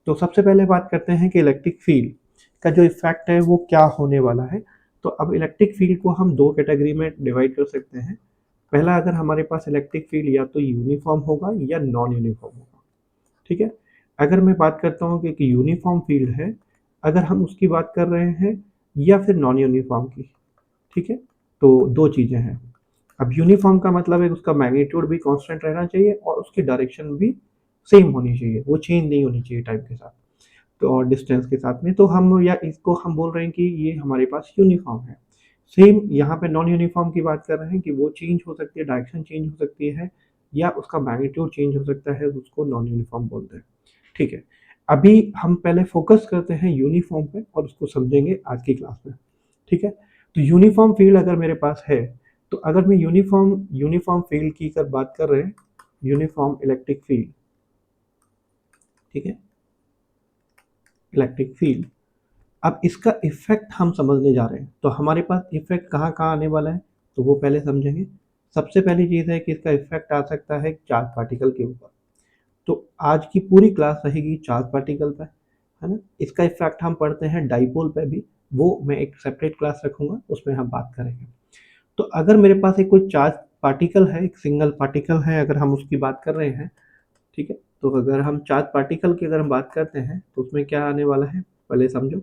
तो सबसे पहले बात करते हैं कि इलेक्ट्रिक फील्ड का जो इफेक्ट है वो क्या होने वाला है। तो अब इलेक्ट्रिक फील्ड को हम दो कैटेगरी में डिवाइड कर सकते हैं। पहला, अगर हमारे पास इलेक्ट्रिक फील्ड या तो यूनिफॉर्म होगा या नॉन यूनिफॉर्म होगा। ठीक है, अगर मैं बात करता हूँ कि यूनिफॉर्म फील्ड है, अगर हम उसकी बात कर रहे हैं या फिर नॉन यूनिफॉर्म की। ठीक है, तो दो चीज़ें हैं। अब यूनिफॉर्म का मतलब है उसका मैग्नीट्यूड भी कांस्टेंट रहना चाहिए और उसकी डायरेक्शन भी सेम होनी चाहिए, वो चेंज नहीं होनी चाहिए टाइम के साथ तो और डिस्टेंस के साथ में। तो हम या इसको हम बोल रहे हैं कि ये हमारे पास यूनिफॉर्म है। सेम यहाँ पे नॉन यूनिफॉर्म की बात कर रहे हैं कि वो चेंज हो सकती है, डायरेक्शन चेंज हो सकती है या उसका मैग्नीट्यूड चेंज हो सकता है, उसको नॉन यूनिफॉर्म बोलते हैं। ठीक है, अभी हम पहले फोकस करते हैं यूनिफॉर्म पे और उसको समझेंगे आज की क्लास में। ठीक है, तो यूनिफॉर्म फील्ड अगर मेरे पास है, तो अगर मैं यूनिफॉर्म फील्ड की अगर बात कर रहे हैं, यूनिफॉर्म इलेक्ट्रिक फील्ड। ठीक है, इलेक्ट्रिक फील्ड, अब इसका इफेक्ट हम समझने जा रहे हैं। तो हमारे पास इफेक्ट कहाँ कहाँ आने वाला है, तो वो पहले समझेंगे। सबसे पहली चीज़ है कि इसका इफेक्ट आ सकता है चार्ज पार्टिकल के ऊपर। तो आज की पूरी क्लास रहेगी चार्ज पार्टिकल पे, है ना। इसका इफेक्ट हम पढ़ते हैं डाइपोल पे भी, वो मैं एक सेपरेट क्लास रखूंगा, उसमें हम बात करेंगे। तो अगर मेरे पास एक कोई चार्ज पार्टिकल है, एक सिंगल पार्टिकल है, अगर हम उसकी बात कर रहे हैं, ठीक है, तो अगर हम चार्ज पार्टिकल की अगर हम बात करते हैं तो उसमें क्या आने वाला है पहले समझो।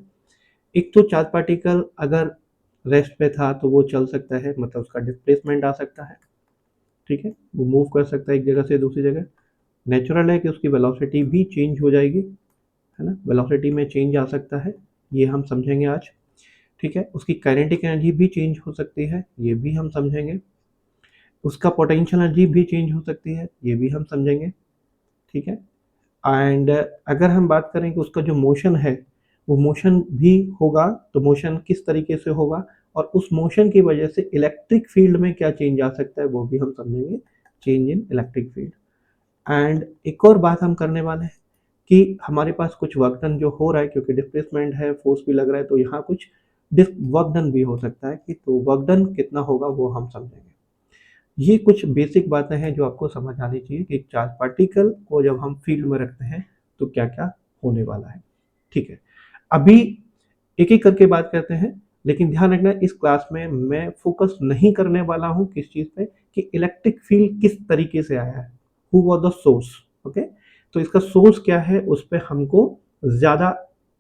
एक तो चार्ज पार्टिकल अगर रेस्ट पे था तो वो चल सकता है, मतलब उसका डिस्प्लेसमेंट आ सकता है। ठीक है, वो मूव कर सकता है एक जगह से दूसरी जगह। नेचुरल है कि उसकी वेलोसिटी भी चेंज हो जाएगी, है ना, वेलोसिटी में चेंज आ सकता है, ये हम समझेंगे आज। ठीक है, उसकी काइनेटिक एनर्जी भी चेंज हो सकती है, ये भी हम समझेंगे। उसका पोटेंशियल एनर्जी भी चेंज हो सकती है, ये भी हम समझेंगे। ठीक है, एंड अगर हम बात करें कि उसका जो मोशन है वो मोशन भी होगा, तो मोशन किस तरीके से होगा और उस मोशन की वजह से इलेक्ट्रिक फील्ड में क्या चेंज आ सकता है वो भी हम समझेंगे, change in electric field. And एक और बात हम करने वाले हैं कि हमारे पास कुछ वर्क डन जो हो रहा है, क्योंकि डिस्प्लेसमेंट है, फोर्स भी लग रहा है, तो यहाँ कुछ वर्क डन भी हो सकता है कि तो वर्क डन कितना होगा वो हम समझेंगे। ये कुछ बेसिक बातें हैं जो आपको समझ आनी चाहिए कि चार्ज पार्टिकल को जब हम फील्ड में रखते हैं तो क्या क्या होने वाला है। ठीक है, अभी एक एक करके बात करते हैं, लेकिन ध्यान रखना इस क्लास में मैं फोकस नहीं करने वाला हूं किस चीज पे, कि इलेक्ट्रिक फील्ड किस तरीके से आया है, who was the source. Okay, तो इसका सोर्स क्या है उस पर हमको ज्यादा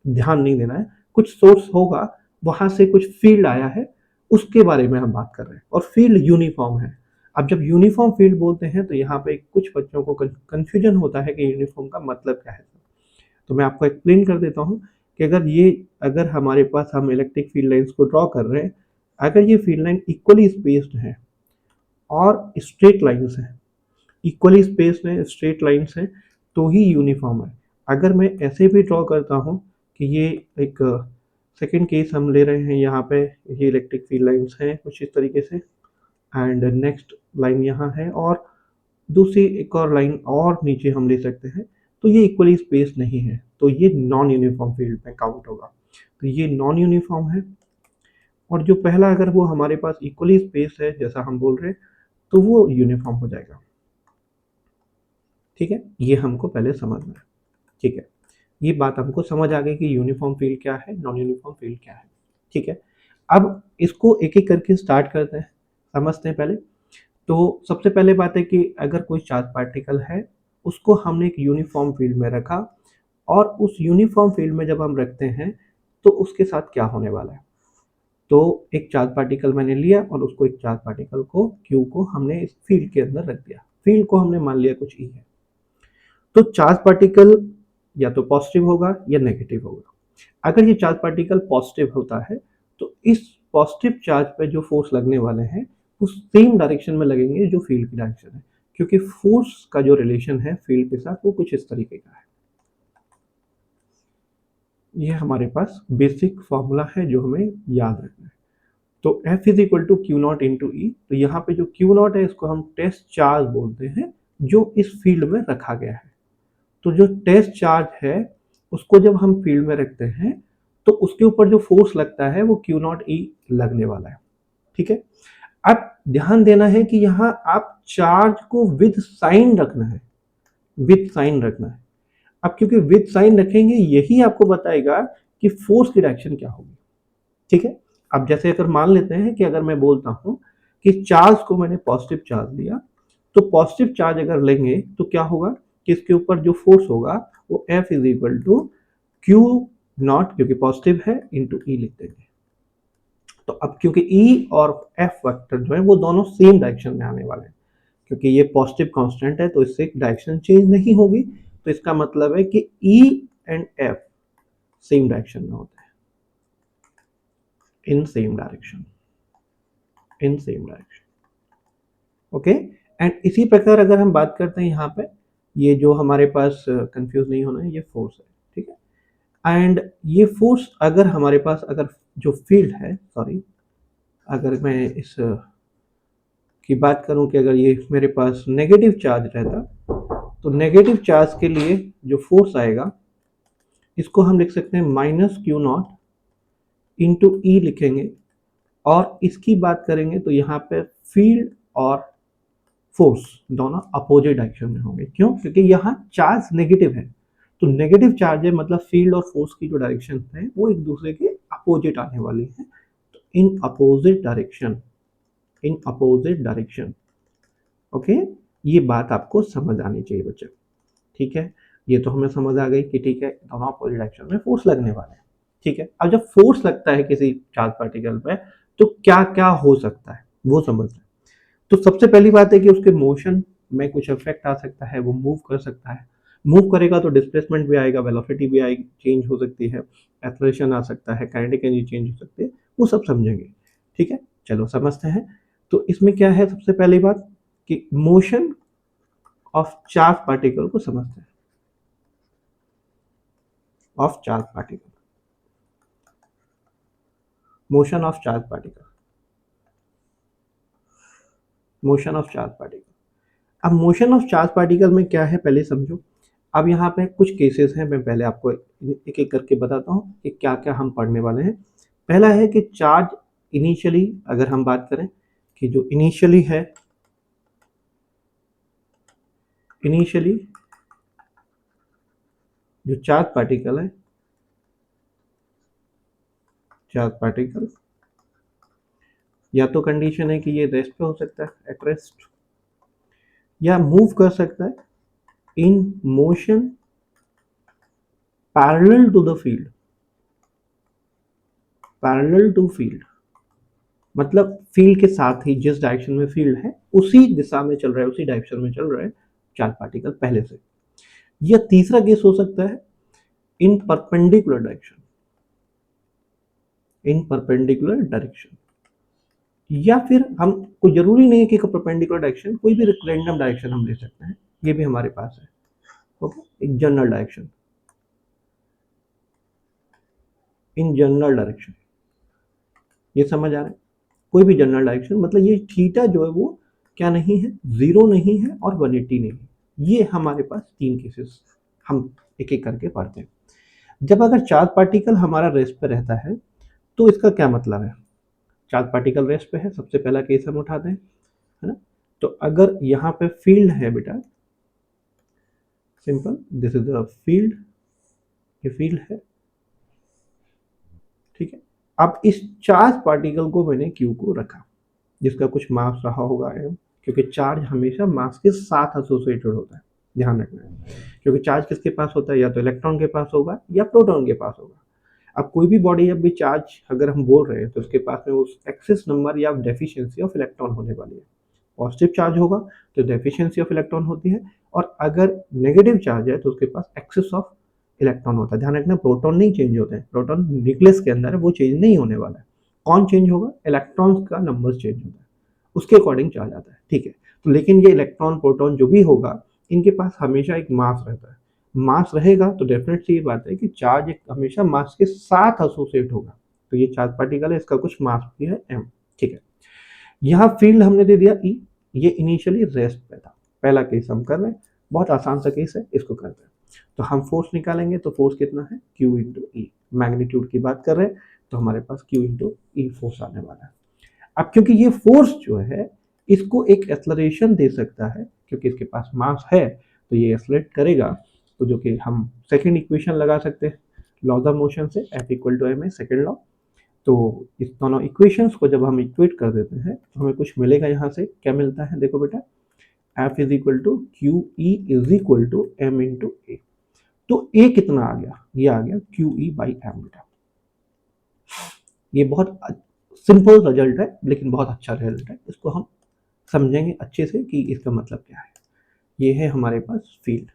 ध्यान नहीं देना है। कुछ सोर्स होगा, वहां से कुछ फील्ड आया है, उसके बारे में हम बात कर रहे हैं, और फील्ड यूनिफॉर्म है। अब जब यूनिफॉर्म फील्ड बोलते हैं तो यहाँ पे कुछ बच्चों को कंफ्यूजन होता है कि यूनिफॉर्म का मतलब क्या है। तो मैं आपको एक्सप्लेन कर देता हूँ कि अगर हमारे पास हम इलेक्ट्रिक फील्ड लाइंस को ड्रॉ कर रहे हैं, अगर ये फील्ड लाइन इक्वली स्पेस्ड है और स्ट्रेट लाइंस है, इक्वली स्पेस्ड है, स्ट्रेट लाइंस है, तो ही यूनिफॉर्म है। अगर मैं ऐसे भी ड्रॉ करता हूँ कि ये एक सेकेंड केस हम ले रहे हैं, यहाँ पे ये इलेक्ट्रिक फील्ड लाइंस हैं कुछ इस तरीके से, एंड नेक्स्ट लाइन यहाँ है और दूसरी एक और लाइन और नीचे हम ले सकते हैं, तो ये इक्वली स्पेस नहीं है, तो ये नॉन यूनिफॉर्म फील्ड में काउंट होगा। तो ये नॉन यूनिफॉर्म है। और जो पहला अगर वो हमारे पास इक्वली स्पेस है जैसा हम बोल रहे हैं, तो वो यूनिफॉर्म हो जाएगा। ठीक है, ये हमको पहले समझना है। ठीक है, ये बात हमको समझ आ गई कि यूनिफॉर्म फील्ड क्या है, नॉन यूनिफॉर्म फील्ड क्या है। ठीक है, अब इसको एक एक करके स्टार्ट करते हैं, समझते हैं पहले। तो सबसे पहले बात है कि अगर कोई चार्ज पार्टिकल है, उसको हमने एक यूनिफॉर्म फील्ड में रखा, और उस यूनिफॉर्म फील्ड में जब हम रखते हैं तो उसके साथ क्या होने वाला है। तो एक चार्ज पार्टिकल मैंने लिया और उसको एक चार्ज पार्टिकल को क्यू को हमने इस फील्ड के अंदर रख दिया, फील्ड को हमने मान लिया कुछ ई है। तो चार्ज पार्टिकल या तो पॉजिटिव होगा या नेगेटिव होगा। अगर ये चार्ज पार्टिकल पॉजिटिव होता है तो इस पॉजिटिव चार्ज पे जो फोर्स लगने वाले हैं वो सेम डायरेक्शन में लगेंगे जो फील्ड की डायरेक्शन है, क्योंकि फोर्स का जो रिलेशन है फील्ड के साथ वो कुछ इस तरीके का है। ये हमारे पास बेसिक फॉर्मूला है जो हमें याद रखना है। तो F is equal to Q not into E. तो यहाँ पे जो क्यू नॉट है इसको हम टेस्ट चार्ज बोलते हैं जो इस फील्ड में रखा गया है। तो जो टेस्ट चार्ज है उसको जब हम फील्ड में रखते हैं तो उसके ऊपर जो फोर्स लगता है वो क्यू नॉट ई लगने वाला है। ठीक है, अब ध्यान देना है कि यहाँ आप चार्ज को विद साइन रखना है, विद साइन रखना है। अब क्योंकि विद साइन रखेंगे यही आपको बताएगा कि फोर्स की डायरेक्शन क्या होगी, ठीक है। अब जैसे अगर मान लेते हैं कि अगर मैं बोलता हूं कि चार्ज को मैंने पॉजिटिव चार्ज लिया, तो पॉजिटिव चार्ज अगर लेंगे तो क्या होगा कि इसके ऊपर जो फोर्स होगा वो F is equal to Q not, क्योंकि पॉजिटिव है, इंटू ई लिख देंगे। तो अब क्योंकि E और F वेक्टर जो है वो दोनों सेम डायरेक्शन में आने वाले हैं, क्योंकि ये पॉजिटिव कांस्टेंट है तो इससे डायरेक्शन चेंज नहीं होगी, तो इसका मतलब है कि E and F same direction में होते हैं, in same direction, in same direction, okay. And इसी प्रकार अगर हम बात करते हैं यहाँ पे, ये जो हमारे पास कंफ्यूज नहीं होना है, ये फोर्स है, ठीक है। एंड ये फोर्स अगर हमारे पास, अगर जो फील्ड है, सॉरी, अगर मैं इस की बात करूं कि अगर ये मेरे पास नेगेटिव चार्ज रहता, तो नेगेटिव चार्ज के लिए जो फोर्स आएगा इसको हम लिख सकते हैं माइनस क्यू नॉट इंटू ई लिखेंगे। और इसकी बात करेंगे तो यहाँ पे फील्ड और फोर्स दोनों अपोजिट डायरेक्शन में होंगे। क्यों? क्योंकि यहाँ चार्ज नेगेटिव है, तो नेगेटिव चार्ज है मतलब फील्ड और फोर्स की जो डायरेक्शन है वो एक दूसरे के अपोजिट आने वाली है। तो in opposite direction, in opposite direction, okay. ये बात आपको समझ आनी चाहिए बच्चे, ठीक है। ये तो हमें समझ आ गई कि ठीक है दोनों अपोजिट डायरेक्शन में फोर्स लगने वाले हैं, ठीक है। अब जब फोर्स लगता है किसी चार्ज पार्टिकल पे तो क्या क्या हो सकता है वो समझते हैं। तो सबसे पहली बात है कि उसके मोशन में कुछ इफेक्ट आ सकता है, वो मूव कर सकता है, मूव करेगा तो डिस्प्लेसमेंट भी आएगा, वेलोसिटी भी आएगी, चेंज हो सकती है, एक्सेलरेशन आ सकता है, काइनेटिक एनर्जी चेंज हो सकती है, वो सब समझेंगे, ठीक है। चलो समझते हैं। तो इसमें क्या है, सबसे पहली बात कि मोशन ऑफ चार्ज पार्टिकल को समझते हैं, of charge particle, motion of charge particle, motion of charge particle. अब मोशन ऑफ चार्ज पार्टिकल में क्या है पहले समझो। अब यहाँ पे कुछ केसेस हैं, मैं पहले आपको एक एक करके बताता हूँ कि क्या क्या हम पढ़ने वाले हैं। पहला है कि चार्ज इनिशियली, अगर हम बात करें कि जो इनिशियली है, इनिशियली जो चार्ज पार्टिकल है, चार्ज पार्टिकल या तो कंडीशन है कि ये रेस्ट पे हो सकता है, एट रेस्ट, या मूव कर सकता है in motion parallel to the field, parallel to field, मतलब फील्ड के साथ ही जिस डायरेक्शन में फील्ड है उसी दिशा में चल रहा है, उसी डायरेक्शन में चल रहा है चार्ज पार्टिकल पहले से। या तीसरा केस हो सकता है इन परपेंडिकुलर डायरेक्शन, इन परपेंडिकुलर डायरेक्शन, या फिर हम, कोई जरूरी नहीं है कि परपेंडिकुलर डायरेक्शन, कोई भी रैंडम डायरेक्शन हम ले सकते हैं, ये भी हमारे पास है, ओके। एक general direction, in general direction, ये समझ आ रहा है, कोई भी जनरल डायरेक्शन, मतलब ये थीटा जो है वो क्या नहीं है, जीरो नहीं है और 180 नहीं है। ये हमारे पास तीन केसेस हम एक एक करके पढ़ते हैं। जब अगर चार्ज पार्टिकल हमारा रेस्ट पे रहता है तो इसका क्या मतलब है, चार्ज पार्टिकल रेस्ट पे है, सबसे पहला केस हम उठाते हैं, है ना। तो अगर यहाँ पे फील्ड है बेटा, simple, this is the field, ये फील्ड है, ठीक है। अब इस चार्ज पार्टिकल को मैंने क्यू को रखा, जिसका कुछ मास रहा होगा एम, क्योंकि चार्ज हमेशा मास के साथ एसोसिएटेड होता है, ध्यान रखना है। क्योंकि चार्ज किसके पास होता है, या तो इलेक्ट्रॉन के पास होगा या प्रोटॉन के पास होगा। अब कोई भी बॉडी जब भी चार्ज अगर हम बोल रहे हैं तो उसके पास में उस एक्सेस नंबर या डेफिशिएंसी ऑफ इलेक्ट्रॉन होने वाली है। पॉजिटिव चार्ज होगा तो डेफिशिएंसी ऑफ इलेक्ट्रॉन होती है, और अगर नेगेटिव चार्ज है तो उसके पास एक्सेस ऑफ इलेक्ट्रॉन होता है। ध्यान रखना, प्रोटॉन नहीं चेंज होते हैं, प्रोटॉन न्यूक्लियस के अंदर है, वो चेंज नहीं होने वाला है। कौन चेंज होगा, इलेक्ट्रॉन्स का नंबर चेंज होता है, उसके अकॉर्डिंग चार्ज आता है, ठीक है। तो लेकिन ये इलेक्ट्रॉन प्रोटॉन जो भी होगा, इनके पास हमेशा एक मास रहता है, मास रहेगा तो डेफिनेटली ये बात है कि चार्ज एक हमेशा मास के साथ एसोसिएट होगा। तो ये चार्ज पार्टिकल है, इसका कुछ मास भी है m, ठीक है। यहाँ फील्ड हमने दे दिया E, ये इनिशियली रेस्ट पे था, पहला केस हम कर रहे हैं, बहुत आसान सा केस है, इसको करते हैं। तो हम फोर्स निकालेंगे तो फोर्स कितना है, Q इंटू ई, मैग्नीट्यूड की बात कर रहे हैं तो हमारे पास Q इंटू ई फोर्स आने वाला है। अब क्योंकि ये फोर्स जो है इसको एक एक्सलरेशन दे सकता है, क्योंकि इसके पास मास है तो ये एक्सलरेट करेगा, तो जो कि हम सेकेंड इक्वेशन लगा सकते हैं लॉ ऑफ मोशन से, F equal to M A second law. तो इस दोनों इक्वेशंस को जब हम इक्वेट कर देते हैं तो हमें कुछ मिलेगा। यहाँ से क्या मिलता है, देखो बेटा, F is equal to Q E is equal to M into A. तो ए कितना आ गया, ये आ गया क्यू ई बाई एम बेटा। ये बहुत सिंपल रिजल्ट है लेकिन बहुत अच्छा रिजल्ट है, इसको हम समझेंगे अच्छे से कि इसका मतलब क्या है। ये है हमारे पास फील्ड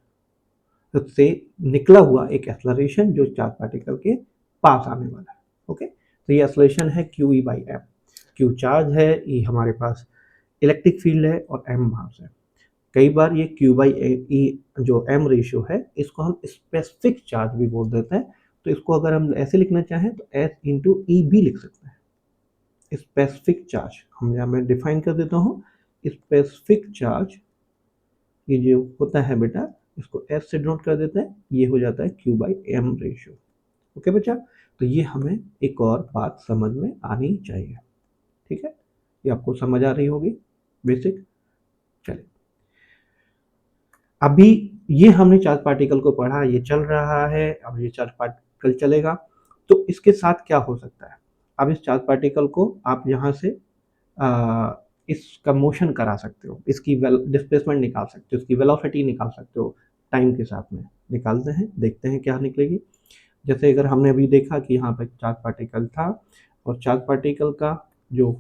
से निकला हुआ एक एक्सेलरेशन जो चार्ज पार्टिकल के पास आने वाला है। ओके, तो ये एक्सेलरेशन है Q E by M. Q charge है, ई हमारे पास इलेक्ट्रिक फील्ड है और एम मास है। कई बार ये क्यू बाई ई जो एम रेशियो है इसको हम स्पेसिफिक चार्ज भी बोल देते हैं। तो इसको अगर हम ऐसे लिखना चाहें तो एस इंटू ई भी लिख सकते हैं। स्पेसिफिक चार्ज हम यहाँ मैं डिफाइन कर देता हूँ। स्पेसिफिक चार्ज ये जो होता है बेटा, इसको एस से डिनोट कर देते हैं, ये हो जाता है Q by M ratio. Okay बच्चा, तो ये हमें एक और बात समझ में आनी चाहिए। ठीक है, ये आपको समझ आ रही होगी बेसिक। चलिए, अभी ये हमने चार्ज पार्टिकल को पढ़ा, ये चल रहा है, अब ये चार्ज पार्टिकल चलेगा तो इसके साथ क्या हो सकता है। अब इस चार्ज पार्टिकल को आप यहाँ से इसका मोशन करा सकते हो, इसकी डिस्प्लेसमेंट निकाल सकते हो, इसकी वेलोसिटी निकाल सकते हो, टाइम के साथ में निकालते हैं, देखते हैं क्या निकलेगी। जैसे अगर हमने अभी देखा कि यहाँ पर चार्ज पार्टिकल था और चार्ज पार्टिकल का जो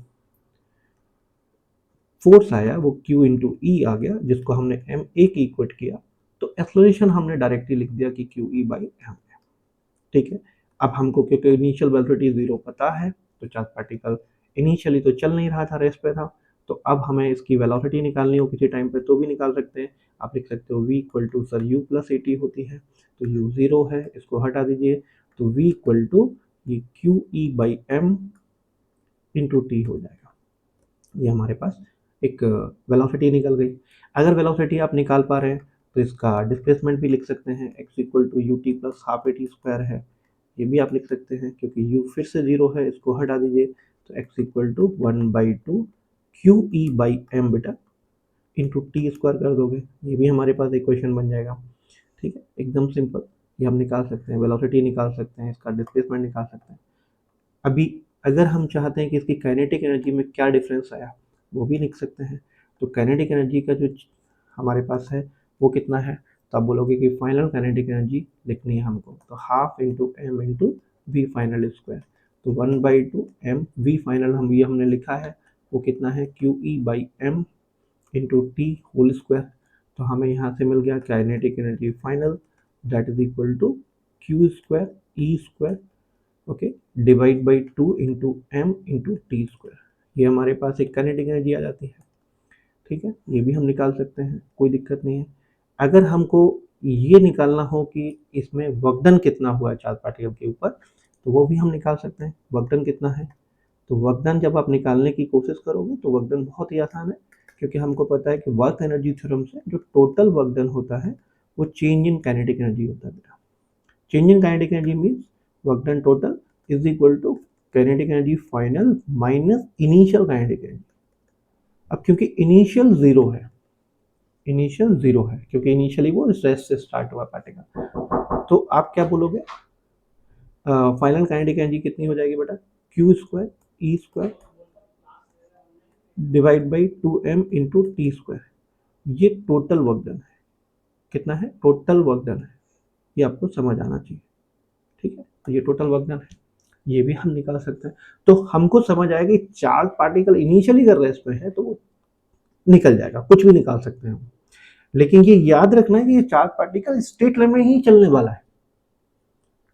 फोर्स आया वो Q इंटू ई आ गया, जिसको हमने एम ए की इक्वेट किया, तो एक्सेलरेशन हमने डायरेक्टली लिख दिया कि क्यू ई बाई एम। ठीक है, अब हमको क्योंकि इनिशियल वेलोसिटी 0 पता है तो चार्ज पार्टिकल इनिशियली तो चल नहीं रहा था, रेस्ट पे था, तो अब हमें इसकी वेलोसिटी निकालनी हो किसी टाइम पे तो भी निकाल सकते हैं। आप लिख सकते हो v equal to sir u plus A T होती है, तो u 0 है, इसको हटा दीजिए, तो v इक्वल टू ये Q E by M into T हो जाएगा। ये हमारे पास एक वेलोसिटी निकल गई। अगर वेलोसिटी आप निकाल पा रहे हैं तो इसका डिस्प्लेसमेंट भी लिख सकते हैं, x equal to U T plus half A T square है, ये भी आप लिख सकते हैं क्योंकि u फिर से 0 है, इसको हटा दीजिए, तो x equal to 1/2 Q E by M बेटा इंटू टी स्क्वायर कर दोगे, ये भी हमारे पास इक्वेशन बन जाएगा। ठीक है, एकदम सिंपल, ये हम निकाल सकते हैं, वेलोसिटी निकाल सकते हैं, इसका डिस्प्लेसमेंट निकाल सकते हैं। अभी अगर हम चाहते हैं कि इसकी काइनेटिक एनर्जी में क्या डिफरेंस आया वो भी लिख सकते हैं। तो काइनेटिक एनर्जी का जो हमारे पास है वो कितना है, तो आप बोलोगे कि फाइनल काइनेटिक एनर्जी लिखनी है हमको, तो half into M into V final square, तो 1/2 एम वी फाइनल हमने लिखा है वो कितना है Q E by M into T whole square. तो हमें यहाँ से मिल गया kinetic energy final that is equal to Q square E square, okay, divide by 2 into M into T square. ये हमारे पास एक काइनेटिक एनर्जी आ जाती है। ठीक है, ये भी हम निकाल सकते हैं, कोई दिक्कत नहीं है। अगर हमको ये निकालना हो कि इसमें वर्कडन कितना हुआ है चार्ज पार्टिकल के ऊपर, तो वो भी हम निकाल सकते हैं, वर्कडन कितना है। तो वर्कडन जब आप निकालने की कोशिश करोगे तो वर्कडन बहुत ही आसान है, क्योंकि हमको पता है कि वर्क एनर्जी थ्योरम से जो टोटल वर्कडन होता है वो चेंज इन काइनेटिक एनर्जी होता है बेटा। Change in kinetic energy means work done total is equal to kinetic energy final minus initial kinetic energy. अब क्योंकि इनिशियल जीरो है, इनिशियल जीरो है क्योंकि इनिशियली वो रेस्ट से स्टार्ट हुआ पार्टिकल, तो आप क्या बोलोगे, फाइनल काइनेटिक एनर्जी कितनी हो जाएगी बेटा, Q square E square divide by 2m into T square. ये टोटल वर्क डन है, कितना है, टोटल वर्क डन है, ये आपको समझ आना चाहिए। ठीक है, तो ये टोटल वर्क डन है, ये भी हम निकाल सकते हैं। तो हमको समझ आएगा कि चार्ज पार्टिकल इनिशियली अगर रेस्ट में है तो वो निकल जाएगा, कुछ भी निकाल सकते हैं हम। लेकिन ये याद रखना है कि ये चार्ज पार्टिकल स्ट्रेट लाइन में ही चलने वाला है।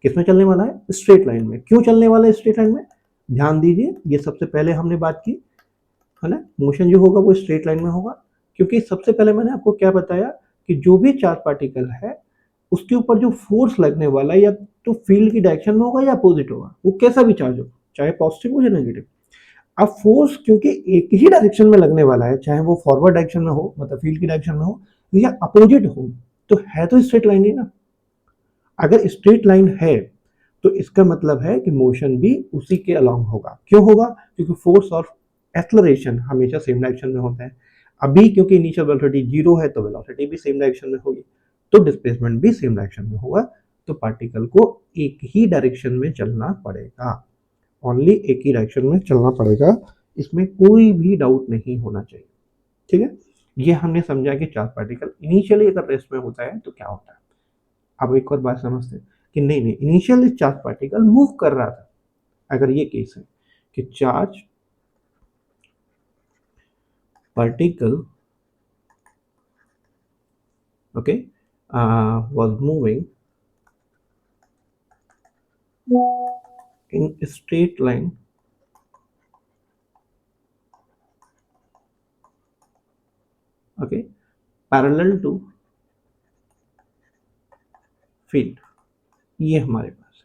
किसमें चलने वाला है, स्ट्रेट लाइन में। क्यों चलने वाला है स्ट्रेट लाइन में, ध्यान दीजिए, ये सबसे पहले हमने बात की है ना, मोशन जो होगा वो स्ट्रेट लाइन में होगा, क्योंकि सबसे पहले मैंने आपको क्या बताया कि जो भी चार्ज पार्टिकल है उसके ऊपर जो फोर्स लगने वाला है या तो फील्ड की डायरेक्शन में होगा या अपोजिट होगा, वो कैसा भी चार्ज हो, चाहे पॉजिटिव हो या नेगेटिव। अब फोर्स क्योंकि एक ही डायरेक्शन में लगने वाला है, चाहे वो फॉरवर्ड डायरेक्शन में हो मतलब फील्ड की डायरेक्शन में हो या अपोजिट हो, तो है तो स्ट्रेट लाइन ही ना। अगर स्ट्रेट लाइन है तो इसका मतलब है कि मोशन भी उसी के अलॉन्ग होगा। क्यों होगा, क्योंकि फोर्स और एक्सेलरेशन हमेशा सेम डायरेक्शन में होते हैं। अभी क्योंकि इनिशियल वेलोसिटी 0 है तो वेलोसिटी भी सेम डायरेक्शन में होगी, तो डिस्प्लेसमेंट भी सेम डायरेक्शन में होगा, तो पार्टिकल को एक ही डायरेक्शन में चलना पड़ेगा, ओनली एक ही डायरेक्शन में चलना पड़ेगा, इसमें कोई भी डाउट नहीं होना चाहिए। ठीक है, ये हमने समझा कि चार्ज पार्टिकल इनिशियली अगर रेस्ट में होता है तो क्या होता है। अब एक और बात समझते हैं कि नहीं नहीं, इनिशियली चार्ज पार्टिकल मूव कर रहा था, अगर ये केस है कि charge particle okay was moving in a straight line okay parallel to field, ये हमारे पास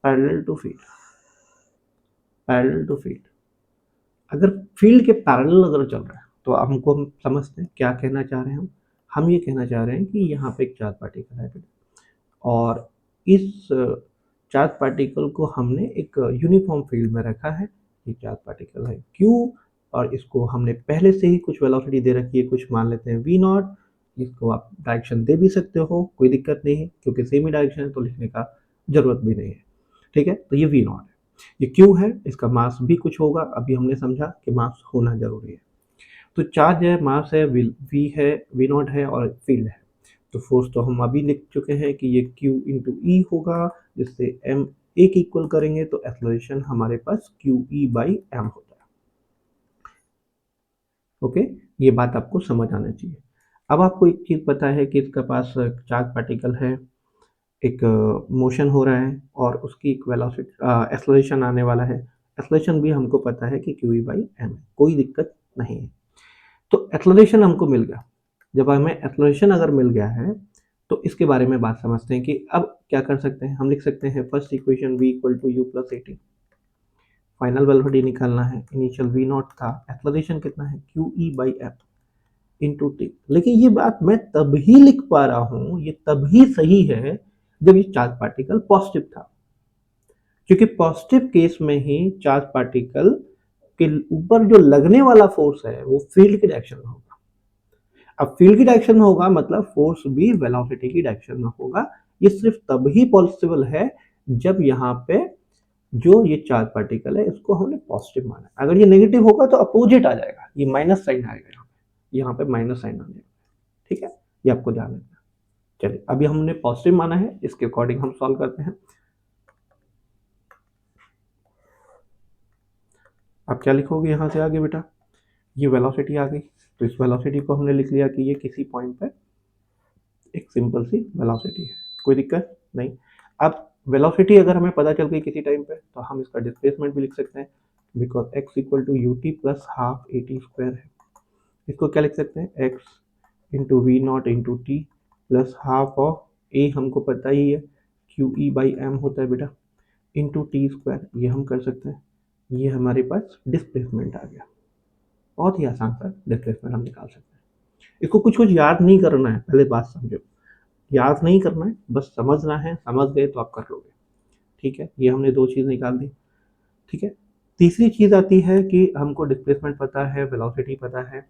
parallel to field, parallel to field, अगर फील्ड के पैरेलल अगर चल रहा है तो हमको हम समझते हैं क्या कहना चाह रहे हैं। हम ये कहना चाह रहे हैं कि यहाँ पे एक चार्ज पार्टिकल है और इस चार्ज पार्टिकल को हमने एक यूनिफॉर्म फील्ड में रखा है, ये चार्ज पार्टिकल है क्यू, और इसको हमने पहले से ही कुछ वेलोसिटी दे रखी है, कुछ मान लेते हैं वी नॉट, इसको आप डायरेक्शन दे भी सकते हो, कोई दिक्कत नहीं है क्योंकि सेम ही डायरेक्शन है तो लिखने का जरूरत भी नहीं है। ठीक है, तो ये वी नॉट है, ये क्यू है, इसका मास भी कुछ होगा, अभी हमने समझा कि मास होना जरूरी है। तो चार्ज है, मास है, वी है, वी नॉट है और फील्ड है। तो फोर्स तो हम अभी लिख चुके हैं कि ये Q इंटू ई होगा, जिससे m एक इक्वल करेंगे तो एक्सेलरेशन हमारे पास QE बाई एम होता है। ओके, ये बात आपको समझ आना चाहिए। अब आपको एक चीज़ पता है कि इसका पास चार्ज पार्टिकल है, एक मोशन हो रहा है और उसकी एक वेलोसिटी एक्सेलरेशन आने वाला है, एक्सेलरेशन भी हमको पता है कि QE बाई एम है, कोई दिक्कत नहीं है। तो एक्सेलरेशन हमको मिल गया, जब हमें एक्सेलरेशन अगर मिल गया है तो इसके बारे में बात समझते हैं कि अब क्या कर सकते हैं। हम लिख सकते हैं first equation v equal to U plus A T, final velocity निकालना है, इनिशियल v नॉट था, एक्सेलरेशन कितना है Q E by F into T. लेकिन ये बात मैं तभी लिख पा रहा हूँ, ये तभी सही है जब ये चार्ज पार्टिकल पॉजिटिव था, क्योंकि पॉजिटिव केस में ही चार्ज पार्टिकल के ऊपर जो लगने वाला फोर्स है वो फील्ड के डायरेक्शन में होगा। अब फील्ड की डायरेक्शन में होगा मतलब फोर्स भी वेलोसिटी की डायरेक्शन में होगा। ये सिर्फ तभी पॉसिबल है जब यहाँ पे जो ये चार्ज पार्टिकल है इसको हमने पॉजिटिव माना, अगर ये नेगेटिव होगा तो अपोजिट आ जाएगा, ये माइनस साइन आएगा, यहाँ पे माइनस साइन आ जाएगा। ठीक है, ये आपको ध्यान रखना। चलिए, अभी हमने पॉजिटिव माना है, इसके अकॉर्डिंग हम सॉल्व करते हैं। अब क्या लिखोगे यहाँ से आगे बेटा, ये वेलोसिटी आ गई, तो इस वेलोसिटी को हमने लिख लिया कि ये किसी पॉइंट पे एक सिंपल सी वेलोसिटी है, कोई दिक्कत नहीं। अब वेलोसिटी अगर हमें पता चल गई किसी टाइम पे तो हम इसका डिस्प्लेसमेंट भी लिख सकते हैं, because x equal to U T plus half A T square है। इसको क्या लिख सकते हैं, x into V not into T plus half of A, हमको पता ही है क्यू ई बाई एम होता है बेटा, इंटू टी स्क्वायर, ये हम कर सकते हैं। ये हमारे पास डिस्प्लेसमेंट आ गया, बहुत ही आसान सा डिस्प्लेसमेंट हम निकाल सकते हैं। इसको कुछ कुछ याद नहीं करना है, पहले बात समझो, याद नहीं करना है, बस समझना है, समझ गए तो आप कर लोगे। ठीक है, ये हमने दो चीज़ निकाल दी। ठीक है, तीसरी चीज़ आती है कि हमको डिस्प्लेसमेंट पता है, वेलोसिटी पता है।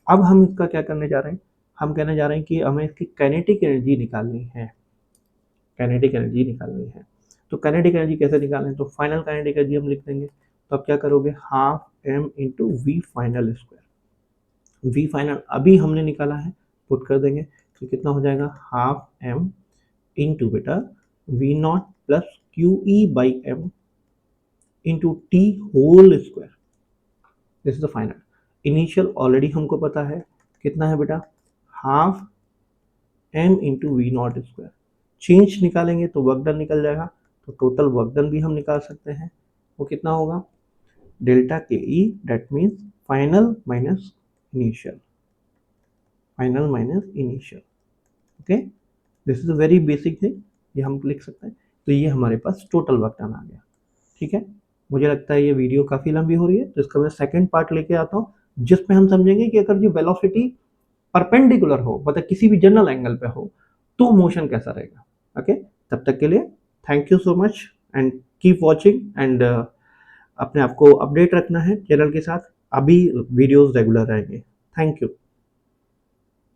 अब हम इसका क्या करने जा रहे हैं, हम कहने जा रहे हैं कि हमें इसकी काइनेटिक एनर्जी निकालनी है, काइनेटिक एनर्जी निकालनी है। तो काइनेटिक एनर्जी कैसे निकालें, तो फाइनल काइनेटिक एनर्जी हम लिख देंगे। तो आप क्या करोगे, half M into V final square, V final अभी हमने निकाला है, पुट कर देंगे तो कितना हो जाएगा, हाफ एम इंटू बेटा V naught plus Q E by M into T whole square, this is the final. Initial already हमको पता है कितना है बेटा, half M into V naught square, change निकालेंगे तो वर्क डन निकल जाएगा, तो टोटल वर्क डन भी हम निकाल सकते हैं, वो कितना होगा, delta K E, that means final minus initial, final minus initial. Okay, this is a very basic thing, ये हम लिख सकते हैं। तो ये हमारे पास टोटल वर्क डन आ गया। ठीक है, मुझे लगता है ये वीडियो काफ़ी लंबी हो रही है, तो इसका मैं सेकंड पार्ट लेके आता हूँ जिसमें हम समझेंगे कि अगर जो वेलोसिटी परपेंडिकुलर हो, मतलब किसी भी जनरल एंगल पे हो, तो मोशन कैसा रहेगा। ओके, तब तक के लिए thank you so much and keep watching and अपने आप को अपडेट रखना है चैनल के साथ, अभी वीडियोस रेगुलर रहेंगे। Thank you.